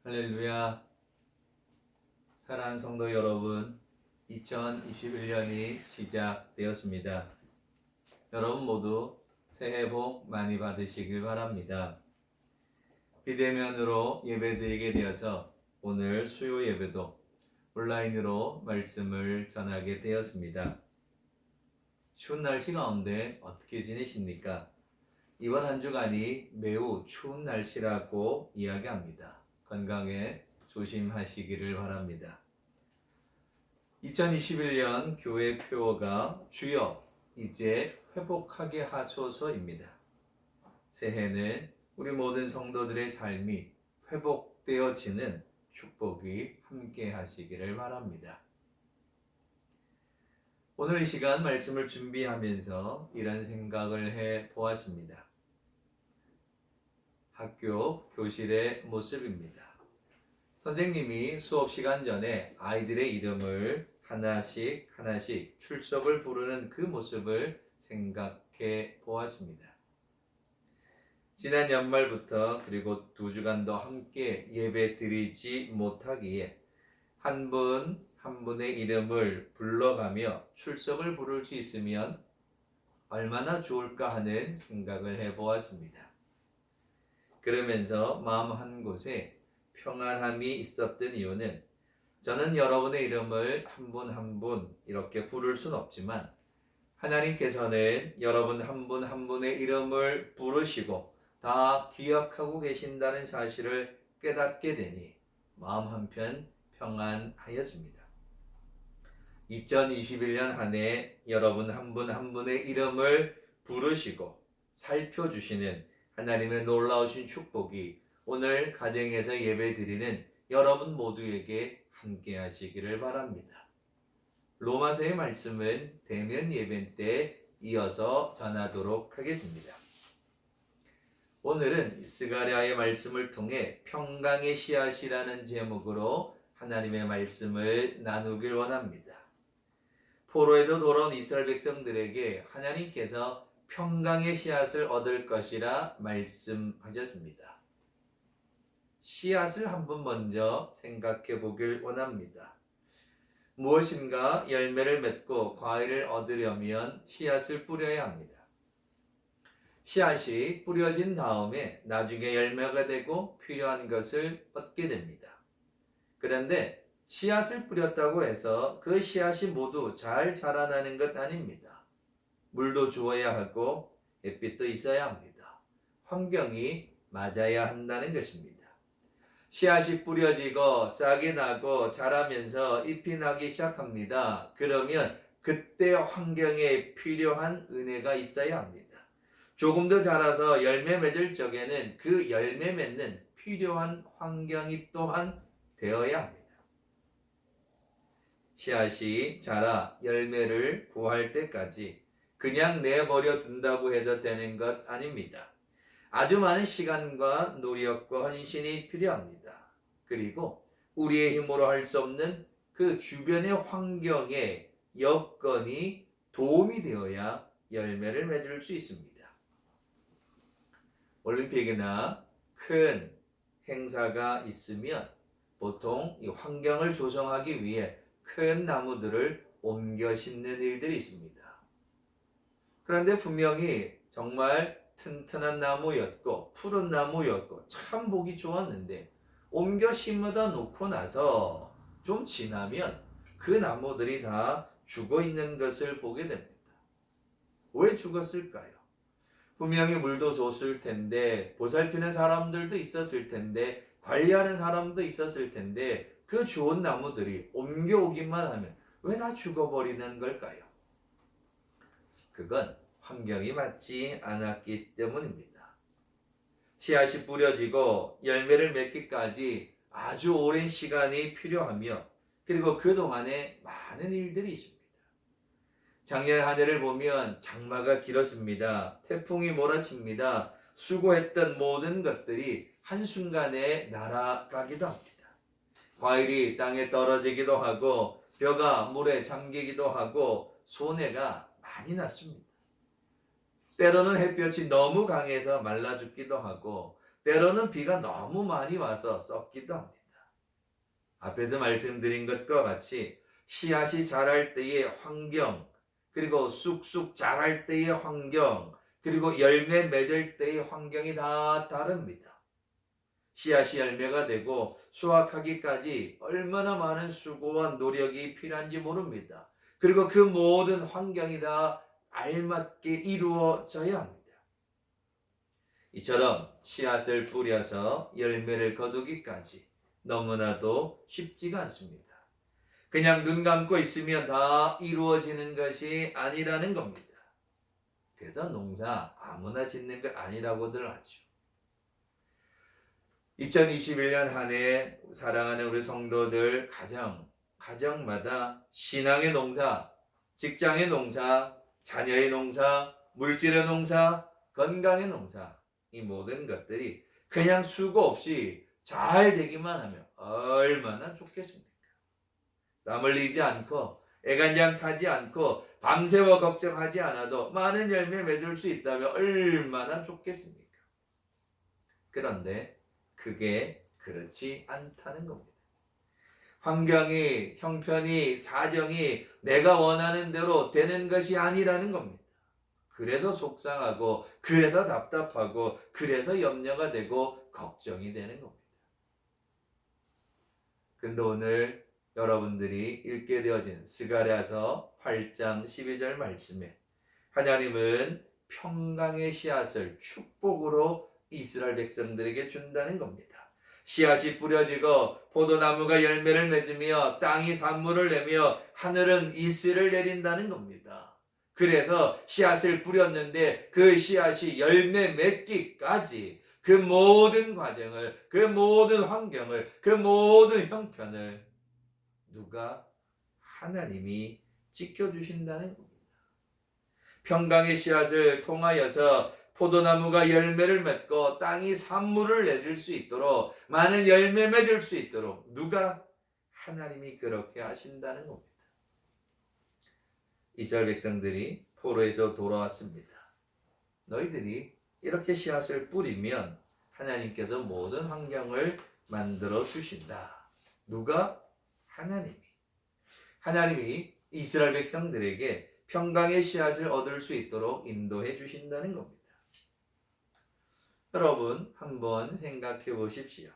할렐루야. 사랑하는 성도 여러분, 2021년이 시작되었습니다. 여러분 모두 새해 복 많이 받으시길 바랍니다. 비대면으로 예배드리게 되어서 오늘 수요 예배도 온라인으로 말씀을 전하게 되었습니다. 추운 날씨 가운데 어떻게 지내십니까? 이번 한 주간이 매우 추운 날씨라고 이야기합니다. 건강에 조심하시기를 바랍니다. 2021년 교회 표어가 주여 이제 회복하게 하소서입니다. 새해는 우리 모든 성도들의 삶이 회복되어지는 축복이 함께 하시기를 바랍니다. 오늘 이 시간 말씀을 준비하면서 이런 생각을 해 보았습니다. 학교 교실의 모습입니다. 선생님이 수업 시간 전에 아이들의 이름을 하나씩 출석을 부르는 그 모습을 생각해 보았습니다. 지난 연말부터 그리고 2주간도 함께 예배 드리지 못하기에 한 분 한 분의 이름을 불러가며 출석을 부를 수 있으면 얼마나 좋을까 하는 생각을 해 보았습니다. 그러면서 마음 한 곳에 평안함이 있었던 이유는 저는 여러분의 이름을 한 분 한 분 이렇게 부를 수는 없지만 하나님께서는 여러분 한 분 한 분의 이름을 부르시고 다 기억하고 계신다는 사실을 깨닫게 되니 마음 한편 평안하였습니다. 2021년 한 해 여러분 한 분 한 분의 이름을 부르시고 살펴주시는 하나님의 놀라우신 축복이 오늘 가정에서 예배드리는 여러분 모두에게 함께 하시기를 바랍니다. 로마서의 말씀은 대면 예배 때 이어서 전하도록 하겠습니다. 오늘은 스가랴의 말씀을 통해 평강의 씨앗이라는 제목으로 하나님의 말씀을 나누길 원합니다. 포로에서 돌아온 이스라엘 백성들에게 하나님께서 평강의 씨앗을 얻을 것이라 말씀하셨습니다. 씨앗을 한번 먼저 생각해 보길 원합니다. 무엇인가 열매를 맺고 과일을 얻으려면 씨앗을 뿌려야 합니다. 씨앗이 뿌려진 다음에 나중에 열매가 되고 필요한 것을 얻게 됩니다. 그런데 씨앗을 뿌렸다고 해서 그 씨앗이 모두 잘 자라나는 것 아닙니다. 물도 주어야 하고 햇빛도 있어야 합니다. 환경이 맞아야 한다는 것입니다. 씨앗이 뿌려지고 싹이 나고 자라면서 잎이 나기 시작합니다. 그러면 그때 환경에 필요한 은혜가 있어야 합니다. 조금 더 자라서 열매 맺을 적에는 그 열매 맺는 필요한 환경이 또한 되어야 합니다. 씨앗이 자라 열매를 구할 때까지 그냥 내버려 둔다고 해도 되는 것 아닙니다. 아주 많은 시간과 노력과 헌신이 필요합니다. 그리고 우리의 힘으로 할 수 없는 그 주변의 환경에 여건이 도움이 되어야 열매를 맺을 수 있습니다. 올림픽이나 큰 행사가 있으면 보통 이 환경을 조성하기 위해 큰 나무들을 옮겨 심는 일들이 있습니다. 그런데 분명히 정말 튼튼한 나무였고 푸른 나무였고 참 보기 좋았는데 옮겨 심어다 놓고 나서 좀 지나면 그 나무들이 다 죽어 있는 것을 보게 됩니다. 왜 죽었을까요? 분명히 물도 줬을 텐데 보살피는 사람들도 있었을 텐데 관리하는 사람도 있었을 텐데 그 좋은 나무들이 옮겨오기만 하면 왜 다 죽어버리는 걸까요? 그건 환경이 맞지 않았기 때문입니다. 씨앗이 뿌려지고 열매를 맺기까지 아주 오랜 시간이 필요하며 그리고 그동안에 많은 일들이 있습니다. 작년 한 해를 보면 장마가 길었습니다. 태풍이 몰아칩니다. 수고했던 모든 것들이 한순간에 날아가기도 합니다. 과일이 땅에 떨어지기도 하고 벼가 물에 잠기기도 하고 손해가 많이 났습니다. 때로는 햇볕이 너무 강해서 말라 죽기도 하고 때로는 비가 너무 많이 와서 썩기도 합니다. 앞에서 말씀드린 것과 같이 씨앗이 자랄 때의 환경, 그리고 쑥쑥 자랄 때의 환경, 그리고 열매 맺을 때의 환경이 다 다릅니다. 씨앗이 열매가 되고 수확하기까지 얼마나 많은 수고와 노력이 필요한지 모릅니다. 그리고 그 모든 환경이 다 알맞게 이루어져야 합니다. 이처럼 씨앗을 뿌려서 열매를 거두기까지 너무나도 쉽지가 않습니다. 그냥 눈 감고 있으면 다 이루어지는 것이 아니라는 겁니다. 그래서 농사 아무나 짓는 것 아니라고들 하죠. 2021년 한 해 사랑하는 우리 성도들 가정마다 신앙의 농사, 직장의 농사, 자녀의 농사, 물질의 농사, 건강의 농사, 이 모든 것들이 그냥 수고 없이 잘 되기만 하면 얼마나 좋겠습니까? 땀 흘리지 않고 애간장 타지 않고 밤새워 걱정하지 않아도 많은 열매 맺을 수 있다면 얼마나 좋겠습니까? 그런데 그게 그렇지 않다는 겁니다. 환경이, 형편이, 사정이 내가 원하는 대로 되는 것이 아니라는 겁니다. 그래서 속상하고, 그래서 답답하고, 그래서 염려가 되고, 걱정이 되는 겁니다. 근데 오늘 여러분들이 읽게 되어진 스가랴서 8장 12절 말씀에 하나님은 평강의 씨앗을 축복으로 이스라엘 백성들에게 준다는 겁니다. 씨앗이 뿌려지고 포도나무가 열매를 맺으며 땅이 산물을 내며 하늘은 이슬을 내린다는 겁니다. 그래서 씨앗을 뿌렸는데 그 씨앗이 열매 맺기까지 그 모든 과정을, 그 모든 환경을, 그 모든 형편을 누가? 하나님이 지켜주신다는 겁니다. 평강의 씨앗을 통하여서 포도나무가 열매를 맺고 땅이 산물을 내줄 수 있도록, 많은 열매 맺을 수 있도록 누가? 하나님이 그렇게 하신다는 겁니다. 이스라엘 백성들이 포로에서 돌아왔습니다. 너희들이 이렇게 씨앗을 뿌리면 하나님께서 모든 환경을 만들어 주신다. 누가? 하나님이 이스라엘 백성들에게 평강의 씨앗을 얻을 수 있도록 인도해 주신다는 겁니다. 여러분 한번 생각해 보십시오.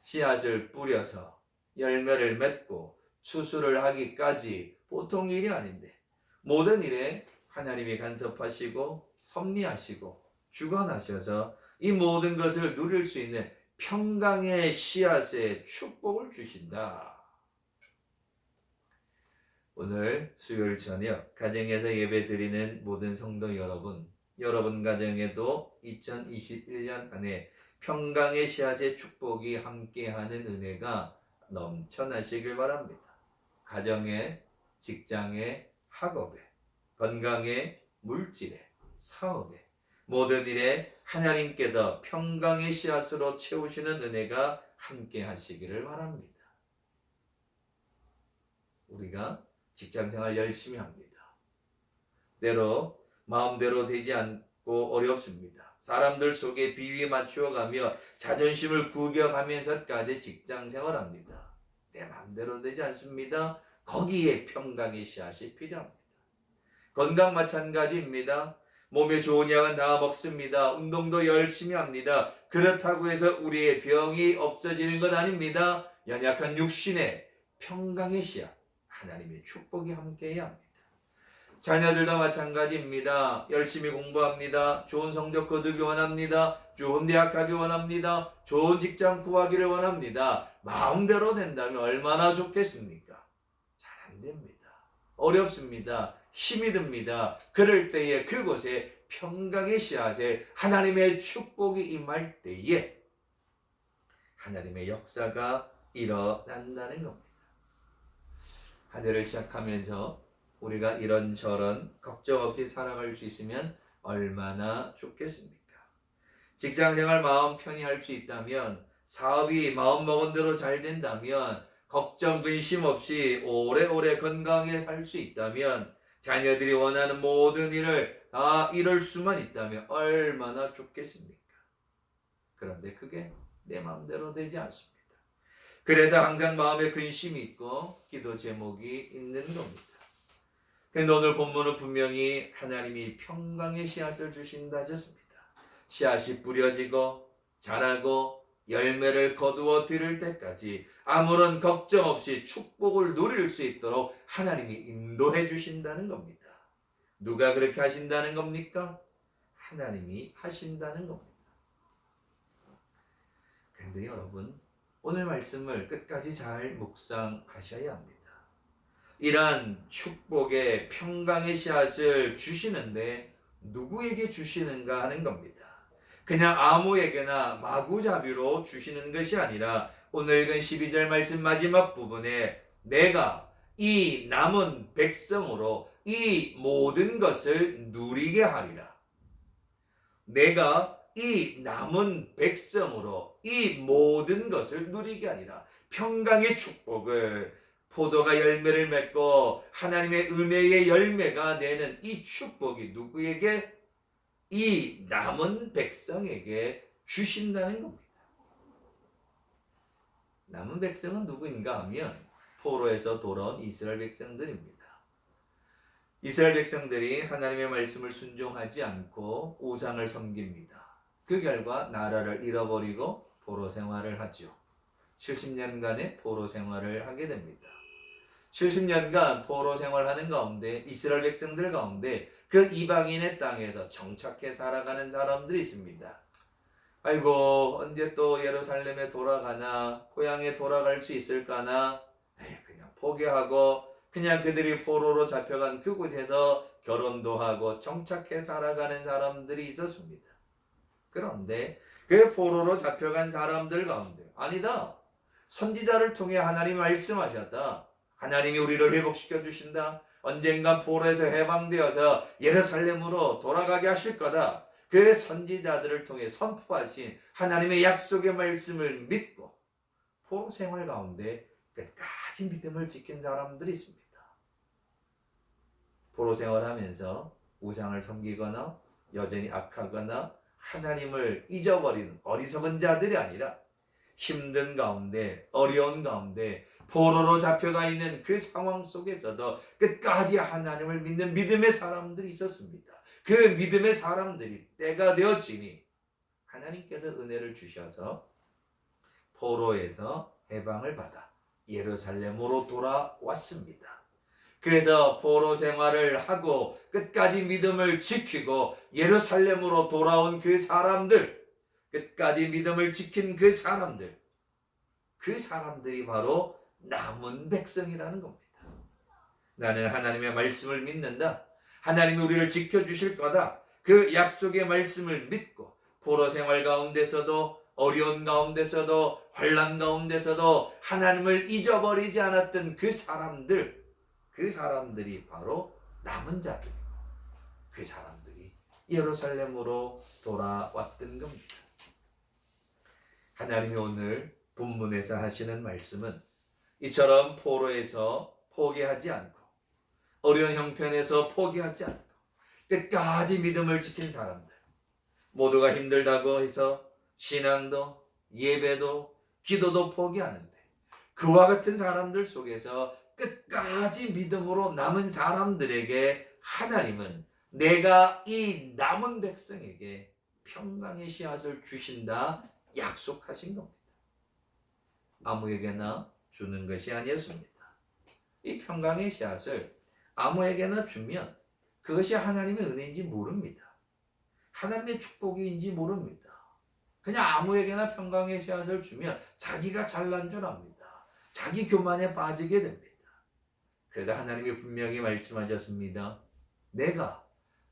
씨앗을 뿌려서 열매를 맺고 추수를 하기까지 보통 일이 아닌데 모든 일에 하나님이 간섭하시고 섭리하시고 주관하셔서 이 모든 것을 누릴 수 있는 평강의 씨앗의 축복을 주신다. 오늘 수요일 저녁 가정에서 예배 드리는 모든 성도 여러분 가정에도 2021년 한 해 평강의 씨앗의 축복이 함께하는 은혜가 넘쳐나시길 바랍니다. 가정에, 직장에, 학업에, 건강에, 물질에, 사업에, 모든 일에 하나님께서 평강의 씨앗으로 채우시는 은혜가 함께하시기를 바랍니다. 우리가 직장생활 열심히 합니다. 때로 마음대로 되지 않고 어렵습니다. 사람들 속에 비위 맞추어가며 자존심을 구겨가면서까지 직장생활합니다. 내 마음대로 되지 않습니다. 거기에 평강의 씨앗이 필요합니다. 건강 마찬가지입니다. 몸에 좋은 약은 다 먹습니다. 운동도 열심히 합니다. 그렇다고 해서 우리의 병이 없어지는 것 아닙니다. 연약한 육신에 평강의 씨앗, 하나님의 축복이 함께해야 합니다. 자녀들도 마찬가지입니다. 열심히 공부합니다. 좋은 성적 거두기 원합니다. 좋은 대학 가기 원합니다. 좋은 직장 구하기를 원합니다. 마음대로 된다면 얼마나 좋겠습니까? 잘 안 됩니다. 어렵습니다. 힘이 듭니다. 그럴 때에 그곳에 평강의 씨앗에 하나님의 축복이 임할 때에 하나님의 역사가 일어난다는 겁니다. 한 해를 시작하면서 우리가 이런저런 걱정 없이 살아갈 수 있으면 얼마나 좋겠습니까? 직장생활 마음 편히 할 수 있다면, 사업이 마음먹은 대로 잘 된다면, 걱정 근심 없이 오래오래 건강하게 살 수 있다면, 자녀들이 원하는 모든 일을 다 이룰 수만 있다면 얼마나 좋겠습니까? 그런데 그게 내 마음대로 되지 않습니다. 그래서 항상 마음에 근심이 있고 기도 제목이 있는 겁니다. 그런데 오늘 본문은 분명히 하나님이 평강의 씨앗을 주신다 하셨습니다. 씨앗이 뿌려지고 자라고 열매를 거두어 들을 때까지 아무런 걱정 없이 축복을 누릴 수 있도록 하나님이 인도해 주신다는 겁니다. 누가 그렇게 하신다는 겁니까? 하나님이 하신다는 겁니다. 그런데 여러분, 오늘 말씀을 끝까지 잘 묵상하셔야 합니다. 이러한 축복의 평강의 씨앗을 주시는데 누구에게 주시는가 하는 겁니다. 그냥 아무에게나 마구잡이로 주시는 것이 아니라 오늘 읽은 12절 말씀 마지막 부분에 내가 이 남은 백성으로 이 모든 것을 누리게 하리라. 내가 이 남은 백성으로 이 모든 것을 누리게 하리라. 평강의 축복을, 포도가 열매를 맺고 하나님의 은혜의 열매가 내는 이 축복이 누구에게? 이 남은 백성에게 주신다는 겁니다. 남은 백성은 누구인가 하면 포로에서 돌아온 이스라엘 백성들입니다. 이스라엘 백성들이 하나님의 말씀을 순종하지 않고 우상을 섬깁니다. 그 결과 나라를 잃어버리고 포로 생활을 하죠. 70년간의 포로 생활을 하게 됩니다. 70년간 포로 생활하는 가운데 이스라엘 백성들 가운데 그 이방인의 땅에서 정착해 살아가는 사람들이 있습니다. 아이고 언제 또 예루살렘에 돌아가나, 고향에 돌아갈 수 있을까나, 그냥 포기하고 그냥 그들이 포로로 잡혀간 그곳에서 결혼도 하고 정착해 살아가는 사람들이 있었습니다. 그런데 그 포로로 잡혀간 사람들 가운데 아니다, 선지자를 통해 하나님이 말씀하셨다. 하나님이 우리를 회복시켜 주신다. 언젠가 포로에서 해방되어서 예루살렘으로 돌아가게 하실 거다. 그 선지자들을 통해 선포하신 하나님의 약속의 말씀을 믿고 포로 생활 가운데 끝까지 믿음을 지킨 사람들이 있습니다. 포로 생활하면서 우상을 섬기거나 여전히 악하거나 하나님을 잊어버리는 어리석은 자들이 아니라 힘든 가운데, 어려운 가운데 포로로 잡혀가 있는 그 상황 속에서도 끝까지 하나님을 믿는 믿음의 사람들이 있었습니다. 그 믿음의 사람들이 때가 되어지니 하나님께서 은혜를 주셔서 포로에서 해방을 받아 예루살렘으로 돌아왔습니다. 그래서 포로 생활을 하고 끝까지 믿음을 지키고 예루살렘으로 돌아온 그 사람들, 끝까지 믿음을 지킨 그 사람들이 바로 남은 백성이라는 겁니다. 나는 하나님의 말씀을 믿는다. 하나님이 우리를 지켜주실 거다. 그 약속의 말씀을 믿고 포로 생활 가운데서도, 어려운 가운데서도, 환난 가운데서도 하나님을 잊어버리지 않았던 그 사람들이 바로 남은 자들이고, 그 사람들이 예루살렘으로 돌아왔던 겁니다. 하나님이 오늘 본문에서 하시는 말씀은 이처럼 포로에서 포기하지 않고, 어려운 형편에서 포기하지 않고 끝까지 믿음을 지킨 사람들, 모두가 힘들다고 해서 신앙도 예배도 기도도 포기하는데 그와 같은 사람들 속에서 끝까지 믿음으로 남은 사람들에게 하나님은 내가 이 남은 백성에게 평강의 씨앗을 주신다 약속하신 겁니다. 아무에게나 주는 것이 아니었습니다. 이 평강의 씨앗을 아무에게나 주면 그것이 하나님의 은혜인지 모릅니다. 하나님의 축복인지 모릅니다. 그냥 아무에게나 평강의 씨앗을 주면 자기가 잘난 줄 압니다. 자기 교만에 빠지게 됩니다. 그래도 하나님이 분명히 말씀하셨습니다. 내가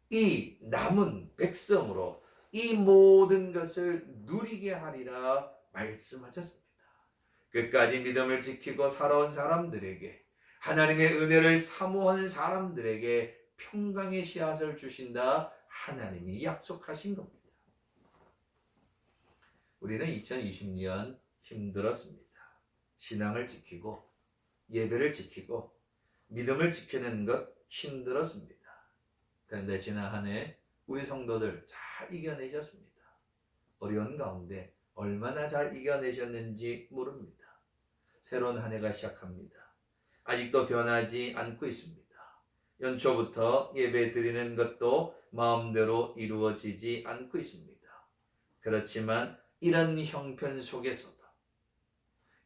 이 남은 백성으로 이 모든 것을 누리게 하리라 말씀하셨습니다. 끝까지 믿음을 지키고 살아온 사람들에게, 하나님의 은혜를 사모하는 사람들에게 평강의 씨앗을 주신다 하나님이 약속하신 겁니다. 우리는 2020년 힘들었습니다. 신앙을 지키고 예배를 지키고 믿음을 지키는 것 힘들었습니다. 그런데 지난 한 해 우리 성도들 잘 이겨내셨습니다. 어려운 가운데 얼마나 잘 이겨내셨는지 모릅니다. 새로운 한 해가 시작합니다. 아직도 변하지 않고 있습니다. 연초부터 예배 드리는 것도 마음대로 이루어지지 않고 있습니다. 그렇지만 이런 형편 속에서도,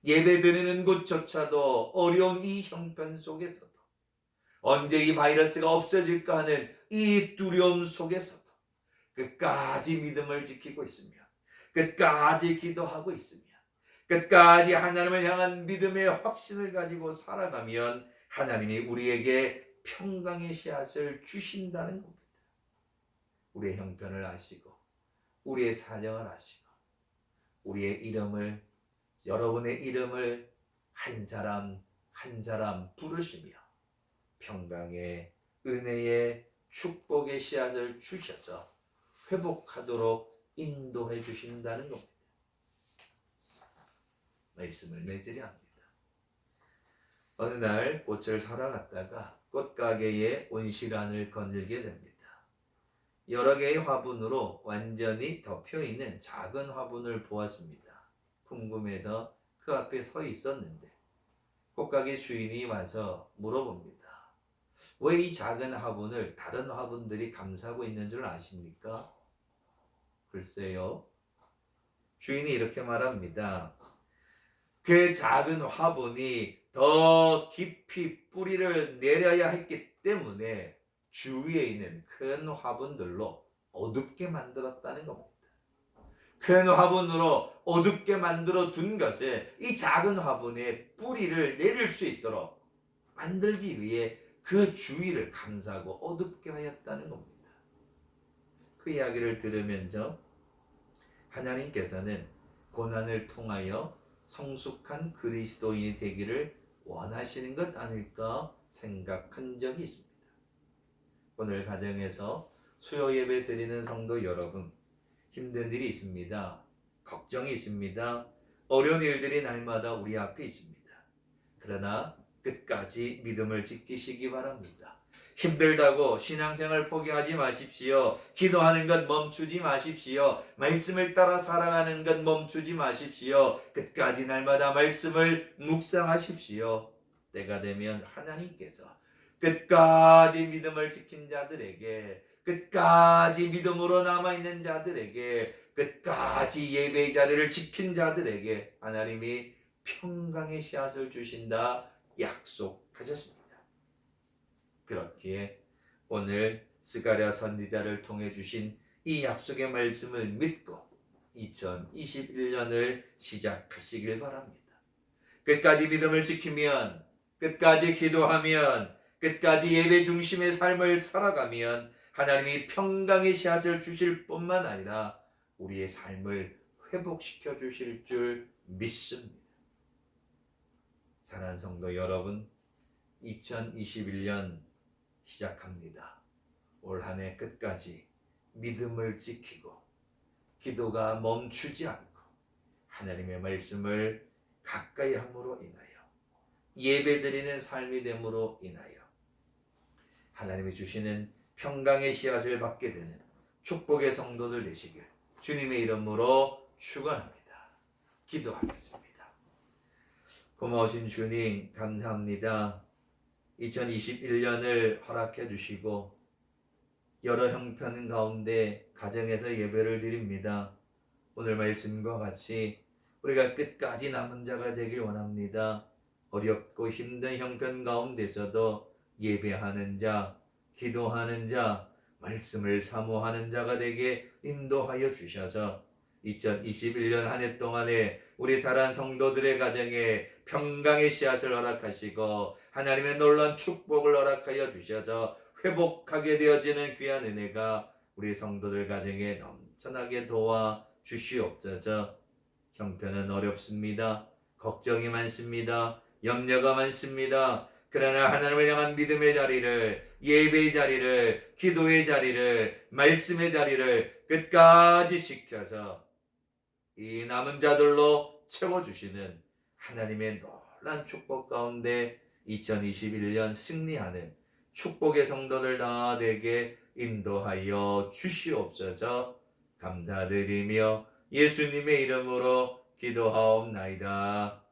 예배 드리는 곳조차도 어려운 이 형편 속에서도, 언제 이 바이러스가 없어질까 하는 이 두려움 속에서도 끝까지 믿음을 지키고 있으며, 끝까지 기도하고 있으며, 끝까지 하나님을 향한 믿음의 확신을 가지고 살아가면 하나님이 우리에게 평강의 씨앗을 주신다는 겁니다. 우리의 형편을 아시고, 우리의 사정을 아시고, 우리의 이름을, 여러분의 이름을 한 사람 한 사람 부르시며 평강의, 은혜의, 축복의 씨앗을 주셔서 회복하도록 인도해 주신다는 겁니다. 말씀을 맺으려 합니다. 어느 날 꽃을 사러 갔다가 꽃가게에 온실안을 거닐게 됩니다. 여러 개의 화분으로 완전히 덮여있는 작은 화분을 보았습니다. 궁금해서 그 앞에 서 있었는데 꽃가게 주인이 와서 물어봅니다. 왜 이 작은 화분을 다른 화분들이 감싸고 있는 줄 아십니까? 글쎄요. 주인이 이렇게 말합니다. 그 작은 화분이 더 깊이 뿌리를 내려야 했기 때문에 주위에 있는 큰 화분들로 어둡게 만들었다는 겁니다. 큰 화분으로 어둡게 만들어 둔 것을 이 작은 화분에 뿌리를 내릴 수 있도록 만들기 위해 그 주위를 감싸고 어둡게 하였다는 겁니다. 그 이야기를 들으면서 하나님께서는 고난을 통하여 성숙한 그리스도인이 되기를 원하시는 것 아닐까 생각한 적이 있습니다. 오늘 가정에서 수요 예배 드리는 성도 여러분, 힘든 일이 있습니다. 걱정이 있습니다. 어려운 일들이 날마다 우리 앞에 있습니다. 그러나 끝까지 믿음을 지키시기 바랍니다. 힘들다고 신앙생활 포기하지 마십시오. 기도하는 것 멈추지 마십시오. 말씀을 따라 살아가는 것 멈추지 마십시오. 끝까지 날마다 말씀을 묵상하십시오. 때가 되면 하나님께서 끝까지 믿음을 지킨 자들에게, 끝까지 믿음으로 남아있는 자들에게, 끝까지 예배의 자리를 지킨 자들에게 하나님이 평강의 씨앗을 주신다 약속하셨습니다. 그렇기에 오늘 스가랴 선지자를 통해 주신 이 약속의 말씀을 믿고 2021년을 시작하시길 바랍니다. 끝까지 믿음을 지키면, 끝까지 기도하면, 끝까지 예배 중심의 삶을 살아가면 하나님이 평강의 씨앗을 주실 뿐만 아니라 우리의 삶을 회복시켜 주실 줄 믿습니다. 사랑하는 성도 여러분, 2021년 시작합니다. 올 한 해 끝까지 믿음을 지키고 기도가 멈추지 않고 하나님의 말씀을 가까이 함으로 인하여 예배드리는 삶이 됨으로 인하여 하나님이 주시는 평강의 씨앗을 받게 되는 축복의 성도들 되시길 주님의 이름으로 축원합니다. 기도하겠습니다. 고마우신 주님 감사합니다. 2021년을 허락해 주시고 여러 형편 가운데 가정에서 예배를 드립니다. 오늘 말씀과 같이 우리가 끝까지 남은 자가 되길 원합니다. 어렵고 힘든 형편 가운데서도 예배하는 자, 기도하는 자, 말씀을 사모하는 자가 되게 인도하여 주셔서 2021년 한 해 동안에 우리 사랑하는 성도들의 가정에 평강의 씨앗을 허락하시고 하나님의 놀라운 축복을 허락하여 주셔서 회복하게 되어지는 귀한 은혜가 우리 성도들 가정에 넘쳐나게 도와 주시옵소서. 형편은 어렵습니다. 걱정이 많습니다. 염려가 많습니다. 그러나 하나님을 향한 믿음의 자리를, 예배의 자리를, 기도의 자리를, 말씀의 자리를 끝까지 지켜서 이 남은 자들로 채워주시는 하나님의 놀라운 축복 가운데 2021년 승리하는 축복의 성도들 다 되게 인도하여 주시옵소서. 감사드리며 예수님의 이름으로 기도하옵나이다.